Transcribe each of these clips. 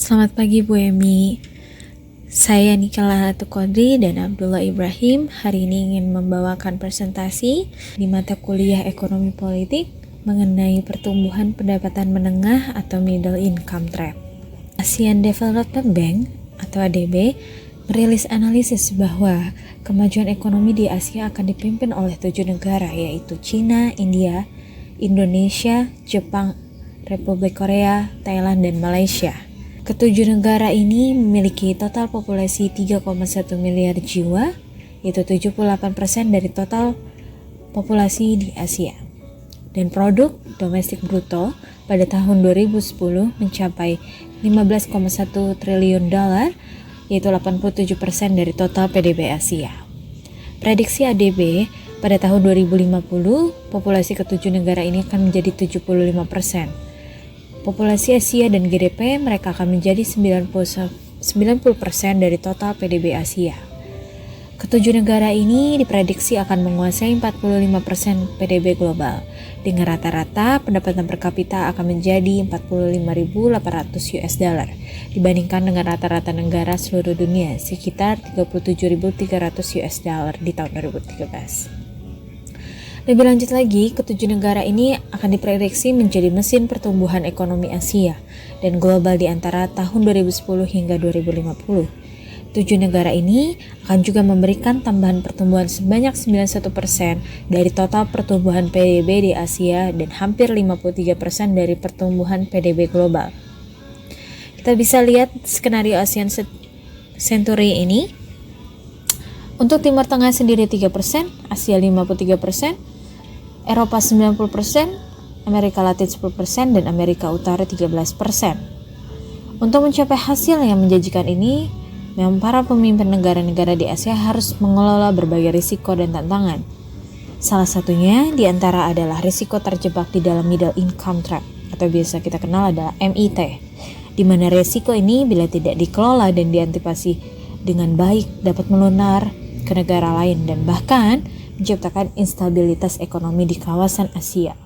Selamat pagi Bu Emi. Saya Nikala Ratu Kodri dan Abdullah Ibrahim hari ini ingin membawakan presentasi di mata kuliah Ekonomi Politik mengenai pertumbuhan pendapatan menengah atau Middle Income Trap. Asian Development Bank atau ADB merilis analisis bahwa kemajuan ekonomi di Asia akan dipimpin oleh 7 negara yaitu China, India, Indonesia, Jepang, Republik Korea, Thailand, dan Malaysia. Ketujuh negara ini memiliki total populasi 3,1 miliar jiwa, yaitu 78% dari total populasi di Asia. Dan produk domestik bruto pada tahun 2010 mencapai 15,1 triliun dolar, yaitu 87% dari total PDB Asia. Prediksi ADB pada tahun 2050, populasi ketujuh negara ini akan menjadi 75%. Populasi Asia dan GDP mereka akan menjadi 90% dari total PDB Asia. Ketujuh negara ini diprediksi akan menguasai 45% PDB global. Dengan rata-rata pendapatan per kapita akan menjadi 45.800 US dollar dibandingkan dengan rata-rata negara seluruh dunia sekitar 37.300 US dollar di tahun 2013. Lebih lanjut lagi, ketujuh negara ini akan diprediksi menjadi mesin pertumbuhan ekonomi Asia dan global di antara tahun 2010 hingga 2050. Tujuh negara ini akan juga memberikan tambahan pertumbuhan sebanyak 91% dari total pertumbuhan PDB di Asia dan hampir 53% dari pertumbuhan PDB global. Kita bisa lihat skenario ASEAN Century ini. Untuk Timur Tengah sendiri 3%, Asia 53%, Eropa 90%, Amerika Latin 10%, dan Amerika Utara 13%. Untuk mencapai hasil yang menjanjikan ini, memang para pemimpin negara-negara di Asia harus mengelola berbagai risiko dan tantangan. Salah satunya di antara adalah risiko terjebak di dalam Middle Income Trap atau biasa kita kenal adalah MIT, di mana risiko ini bila tidak dikelola dan diantisipasi dengan baik dapat melunar ke negara lain dan bahkan menciptakan instabilitas ekonomi di kawasan Asia.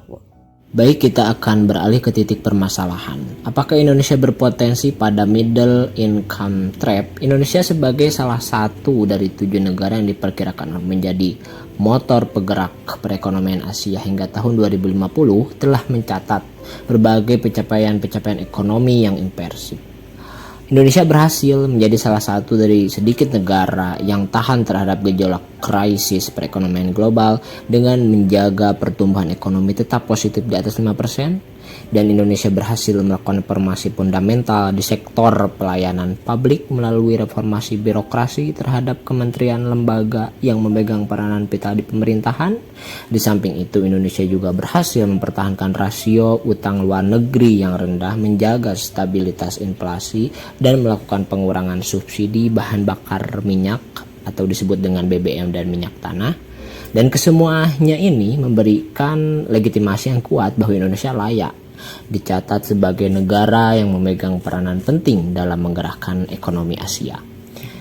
Baik, kita akan beralih ke titik permasalahan. Apakah Indonesia berpotensi pada middle income trap? Indonesia sebagai salah satu dari 7 negara yang diperkirakan menjadi motor penggerak perekonomian Asia hingga tahun 2050 telah mencatat berbagai pencapaian ekonomi yang impresif. Indonesia berhasil menjadi salah satu dari sedikit negara yang tahan terhadap gejolak krisis perekonomian global dengan menjaga pertumbuhan ekonomi tetap positif di atas 5%, dan Indonesia berhasil melakukan reformasi fundamental di sektor pelayanan publik melalui reformasi birokrasi terhadap kementerian lembaga yang memegang peranan vital di pemerintahan. Di samping itu, Indonesia juga berhasil mempertahankan rasio utang luar negeri yang rendah, menjaga stabilitas inflasi, dan melakukan pengurangan subsidi bahan bakar minyak atau disebut dengan BBM dan minyak tanah. Dan kesemuanya ini memberikan legitimasi yang kuat bahwa Indonesia layak dicatat sebagai negara yang memegang peranan penting dalam menggerakkan ekonomi Asia.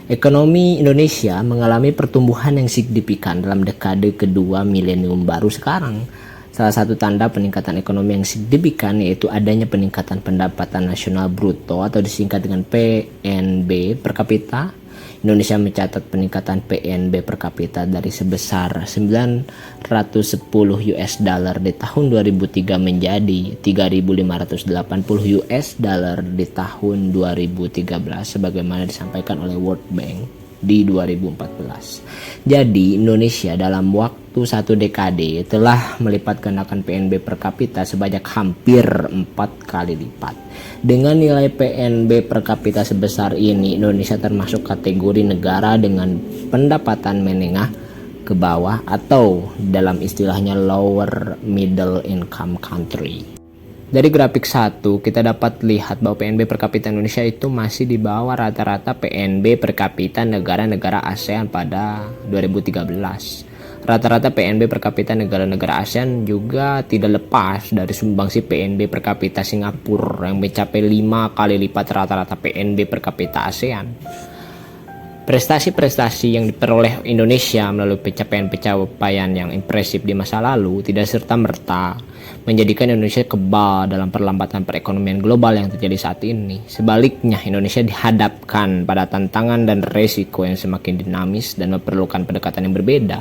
Ekonomi Indonesia mengalami pertumbuhan yang signifikan dalam dekade kedua milenium baru sekarang. Salah satu tanda peningkatan ekonomi yang signifikan yaitu adanya peningkatan pendapatan nasional bruto atau disingkat dengan PNB per kapita. Indonesia mencatat peningkatan PNB per kapita dari sebesar 910 US dollar di tahun 2003 menjadi 3.580 US dollar di tahun 2013 sebagaimana disampaikan oleh World Bank di 2014. Jadi Indonesia dalam waktu satu dekade telah melipat gandakan PNB per kapita sebanyak hampir 4 kali lipat. Dengan nilai PNB per kapita sebesar ini, Indonesia termasuk kategori negara dengan pendapatan menengah ke bawah atau dalam istilahnya lower middle income country. Dari grafik 1 kita dapat lihat bahwa PNB per kapita Indonesia itu masih di bawah rata-rata PNB per kapita negara-negara ASEAN pada 2013. Rata-rata PNB per kapita negara-negara ASEAN juga tidak lepas dari sumbangsi PNB per kapita Singapura yang mencapai 5 kali lipat rata-rata PNB per kapita ASEAN. Prestasi-prestasi yang diperoleh Indonesia melalui pencapaian-pencapaian yang impresif di masa lalu tidak serta-merta menjadikan Indonesia kebal dalam perlambatan perekonomian global yang terjadi saat ini. Sebaliknya, Indonesia dihadapkan pada tantangan dan resiko yang semakin dinamis dan memerlukan pendekatan yang berbeda.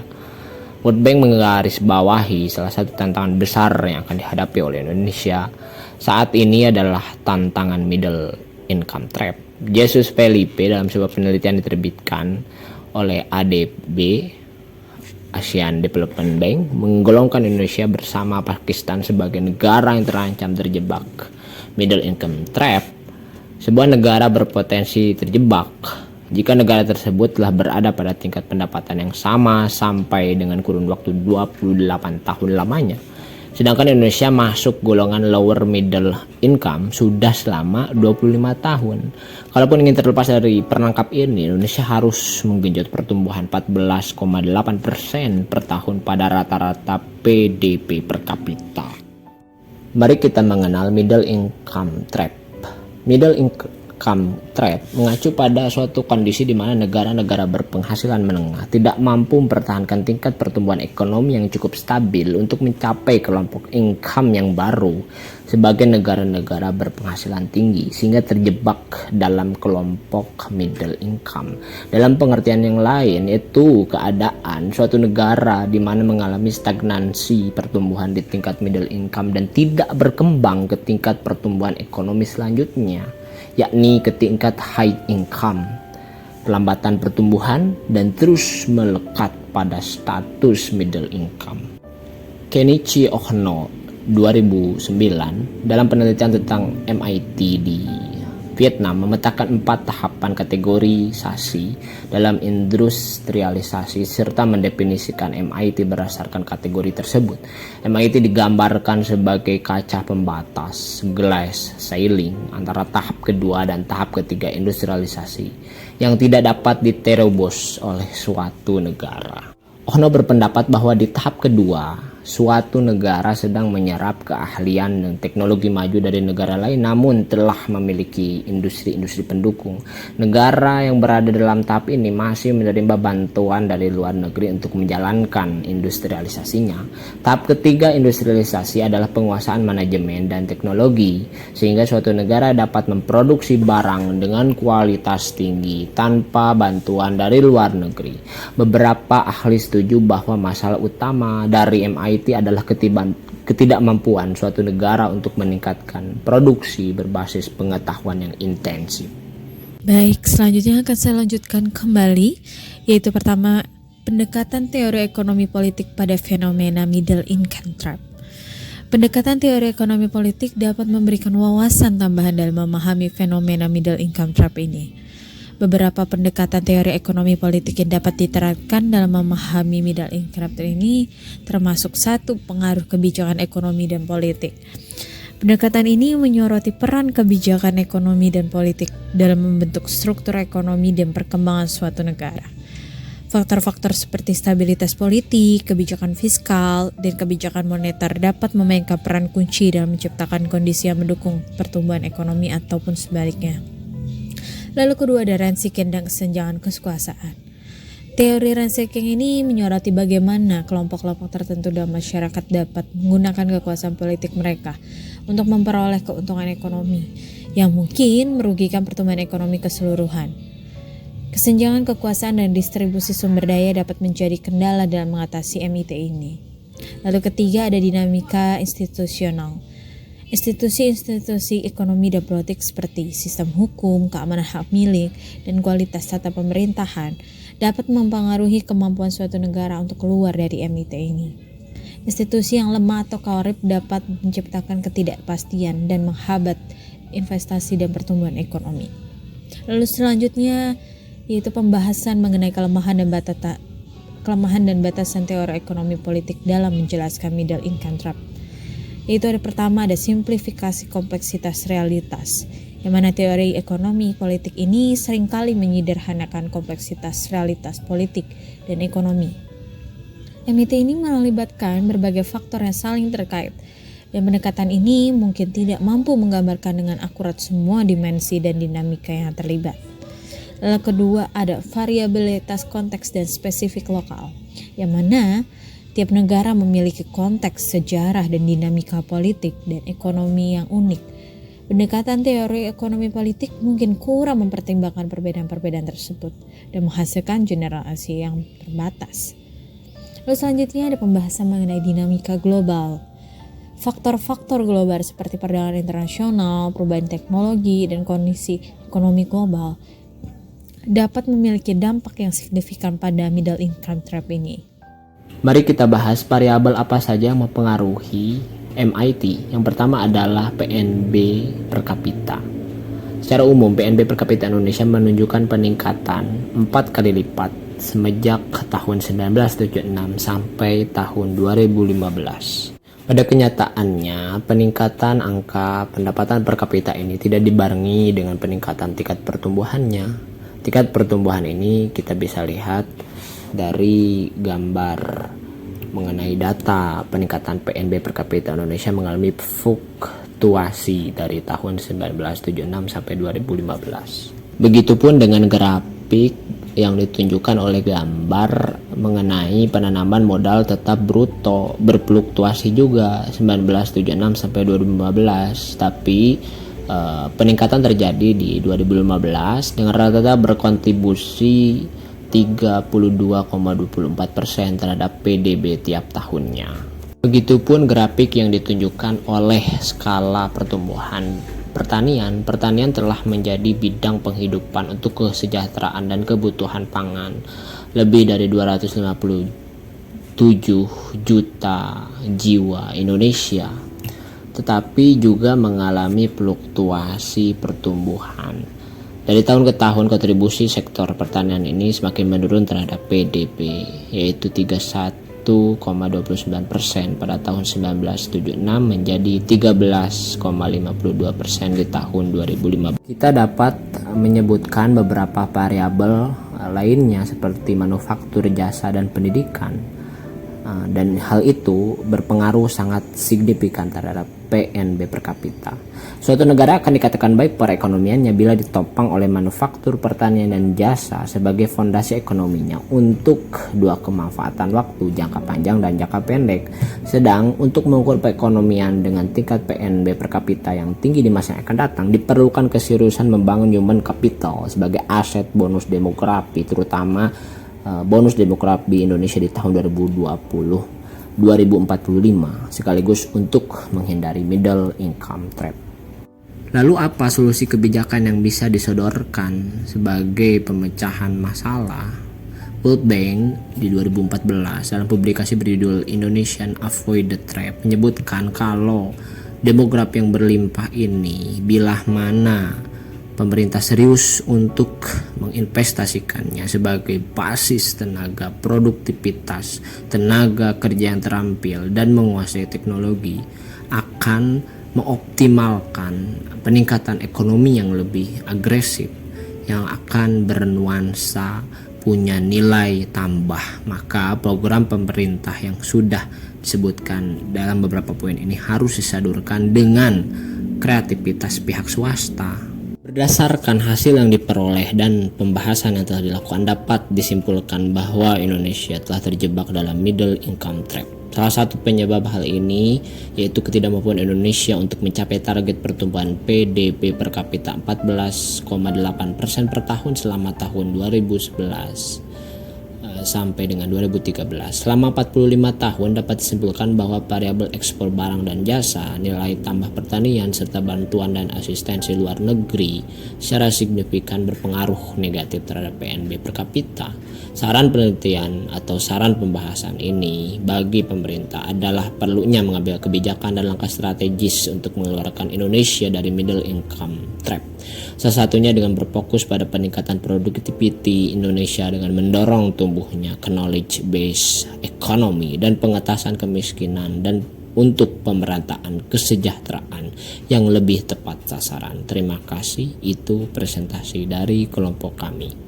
World Bank menggarisbawahi salah satu tantangan besar yang akan dihadapi oleh Indonesia saat ini adalah tantangan middle income trap. Jesus Felipe dalam sebuah penelitian diterbitkan oleh ADB Asian Development Bank menggolongkan Indonesia bersama Pakistan sebagai negara yang terancam terjebak middle income trap. Sebuah negara berpotensi terjebak jika negara tersebut telah berada pada tingkat pendapatan yang sama sampai dengan kurun waktu 28 tahun lamanya. Sedangkan Indonesia masuk golongan lower middle income sudah selama 25 tahun. Kalaupun ingin terlepas dari perangkap ini, Indonesia harus menggenjot pertumbuhan 14,8% per tahun pada rata-rata PDB per kapita. Mari kita mengenal middle income trap. Middle income trap mengacu pada suatu kondisi di mana negara-negara berpenghasilan menengah tidak mampu mempertahankan tingkat pertumbuhan ekonomi yang cukup stabil untuk mencapai kelompok income yang baru sebagai negara-negara berpenghasilan tinggi sehingga terjebak dalam kelompok middle income. Dalam pengertian yang lain, yaitu keadaan suatu negara di mana mengalami stagnansi pertumbuhan di tingkat middle income dan tidak berkembang ke tingkat pertumbuhan ekonomi selanjutnya, yakni ke tingkat high income, pelambatan pertumbuhan, dan terus melekat pada status middle income. Kenichi Ohno 2009 dalam penelitian tentang MIT di Vietnam memetakan 4 tahapan kategorisasi dalam industrialisasi serta mendefinisikan MIT berdasarkan kategori tersebut. MIT digambarkan sebagai kaca pembatas glass ceiling antara tahap kedua dan tahap ketiga industrialisasi yang tidak dapat diterobos oleh suatu negara. Ohno berpendapat bahwa di tahap kedua suatu negara sedang menyerap keahlian dan teknologi maju dari negara lain namun telah memiliki industri-industri pendukung. Negara yang berada dalam tahap ini masih menerima bantuan dari luar negeri untuk menjalankan industrialisasinya. Tahap ketiga industrialisasi adalah penguasaan manajemen dan teknologi sehingga suatu negara dapat memproduksi barang dengan kualitas tinggi tanpa bantuan dari luar negeri. Beberapa ahli setuju bahwa masalah utama dari MIT adalah ketidakmampuan suatu negara untuk meningkatkan produksi berbasis pengetahuan yang intensif. Baik, selanjutnya akan saya lanjutkan kembali, yaitu pertama, pendekatan teori ekonomi politik pada fenomena middle income trap. Pendekatan teori ekonomi politik dapat memberikan wawasan tambahan dalam memahami fenomena middle income trap ini. Beberapa pendekatan teori ekonomi politik yang dapat diterapkan dalam memahami middle income trap ini termasuk 1. Pengaruh kebijakan ekonomi dan politik. Pendekatan ini menyoroti peran kebijakan ekonomi dan politik dalam membentuk struktur ekonomi dan perkembangan suatu negara. Faktor-faktor seperti stabilitas politik, kebijakan fiskal, dan kebijakan moneter dapat memainkan peran kunci dalam menciptakan kondisi yang mendukung pertumbuhan ekonomi ataupun sebaliknya. Lalu kedua ada Rancière dan kesenjangan kekuasaan. Teori Rancière ini menyoroti bagaimana kelompok-kelompok tertentu dalam masyarakat dapat menggunakan kekuasaan politik mereka untuk memperoleh keuntungan ekonomi yang mungkin merugikan pertumbuhan ekonomi keseluruhan. Kesenjangan kekuasaan dan distribusi sumber daya dapat menjadi kendala dalam mengatasi MIT ini. Lalu ketiga ada dinamika institusional. Institusi-institusi ekonomi dan politik seperti sistem hukum, keamanan hak milik, dan kualitas tata pemerintahan dapat mempengaruhi kemampuan suatu negara untuk keluar dari MIT ini. Institusi yang lemah atau korup dapat menciptakan ketidakpastian dan menghambat investasi dan pertumbuhan ekonomi. Lalu selanjutnya yaitu pembahasan mengenai kelemahan dan batasan teori ekonomi politik dalam menjelaskan middle income trap. Yaitu ada pertama ada simplifikasi kompleksitas realitas, yang mana teori ekonomi politik ini seringkali menyederhanakan kompleksitas realitas politik dan ekonomi. MIT ini melibatkan berbagai faktor yang saling terkait, dan pendekatan ini mungkin tidak mampu menggambarkan dengan akurat semua dimensi dan dinamika yang terlibat. Lalu kedua ada variabilitas konteks dan spesifik lokal, yang mana tiap negara memiliki konteks, sejarah, dan dinamika politik dan ekonomi yang unik. Pendekatan teori ekonomi politik mungkin kurang mempertimbangkan perbedaan-perbedaan tersebut dan menghasilkan generalisasi yang terbatas. Lalu selanjutnya ada pembahasan mengenai dinamika global. Faktor-faktor global seperti perdagangan internasional, perubahan teknologi, dan kondisi ekonomi global dapat memiliki dampak yang signifikan pada middle income trap ini. Mari kita bahas variabel apa saja yang mempengaruhi MIT. Yang pertama adalah PNB per kapita. Secara umum, PNB per kapita Indonesia menunjukkan peningkatan 4 kali lipat semenjak tahun 1976 sampai tahun 2015. Pada kenyataannya, peningkatan angka pendapatan per kapita ini tidak dibarengi dengan peningkatan tingkat pertumbuhannya. Tingkat pertumbuhan ini kita bisa lihat dari gambar mengenai data peningkatan PNB per kapita Indonesia mengalami fluktuasi dari tahun 1976 sampai 2015. Begitupun dengan grafik yang ditunjukkan oleh gambar mengenai penanaman modal tetap bruto berfluktuasi juga 1976 sampai 2015, tapi peningkatan terjadi di 2015 dengan rata-rata berkontribusi 32,24% terhadap PDB tiap tahunnya. Begitupun grafik yang ditunjukkan oleh skala pertumbuhan pertanian. Pertanian telah menjadi bidang penghidupan untuk kesejahteraan dan kebutuhan pangan lebih dari 257 juta jiwa Indonesia, tetapi juga mengalami fluktuasi pertumbuhan. Dari tahun ke tahun, kontribusi sektor pertanian ini semakin menurun terhadap PDB, yaitu 31,29% pada tahun 1976 menjadi 13,52% di tahun 2015. Kita dapat menyebutkan beberapa variabel lainnya seperti manufaktur, jasa, dan pendidikan. Dan hal itu berpengaruh sangat signifikan terhadap PNB per kapita. Suatu negara akan dikatakan baik perekonomiannya bila ditopang oleh manufaktur, pertanian, dan jasa sebagai fondasi ekonominya untuk dua kemanfaatan waktu, jangka panjang dan jangka pendek. Sedang untuk mengukur perekonomian dengan tingkat PNB per kapita yang tinggi di masa yang akan datang, diperlukan keseriusan membangun human capital sebagai aset bonus demografi, terutama bonus demografi Indonesia di tahun 2045 sekaligus untuk menghindari middle income trap. Lalu apa solusi kebijakan yang bisa disodorkan sebagai pemecahan masalah? World Bank di 2014 dalam publikasi berjudul Indonesian Avoid the Trap menyebutkan kalau demografi yang berlimpah ini bila mana pemerintah serius untuk menginvestasikannya sebagai basis tenaga produktivitas, tenaga kerja yang terampil dan menguasai teknologi, akan mengoptimalkan peningkatan ekonomi yang lebih agresif yang akan bernuansa punya nilai tambah. Maka program pemerintah yang sudah disebutkan dalam beberapa poin ini harus disadurkan dengan kreativitas pihak swasta. Berdasarkan hasil yang diperoleh dan pembahasan yang telah dilakukan, dapat disimpulkan bahwa Indonesia telah terjebak dalam middle income trap. Salah satu penyebab hal ini yaitu ketidakmampuan Indonesia untuk mencapai target pertumbuhan PDB per kapita 14,8% per tahun selama tahun 2011 sampai dengan 2013. Selama 45 tahun dapat disimpulkan bahwa variabel ekspor barang dan jasa, nilai tambah pertanian, serta bantuan dan asistensi luar negeri secara signifikan berpengaruh negatif terhadap PNB per kapita. Saran penelitian atau saran pembahasan ini bagi pemerintah adalah perlunya mengambil kebijakan dan langkah strategis untuk mengeluarkan Indonesia dari middle income trap. Salah satunya dengan berfokus pada peningkatan productivity Indonesia dengan mendorong tumbuhnya knowledge based economy dan pengentasan kemiskinan dan untuk pemerataan kesejahteraan yang lebih tepat sasaran. Terima kasih, itu presentasi dari kelompok kami.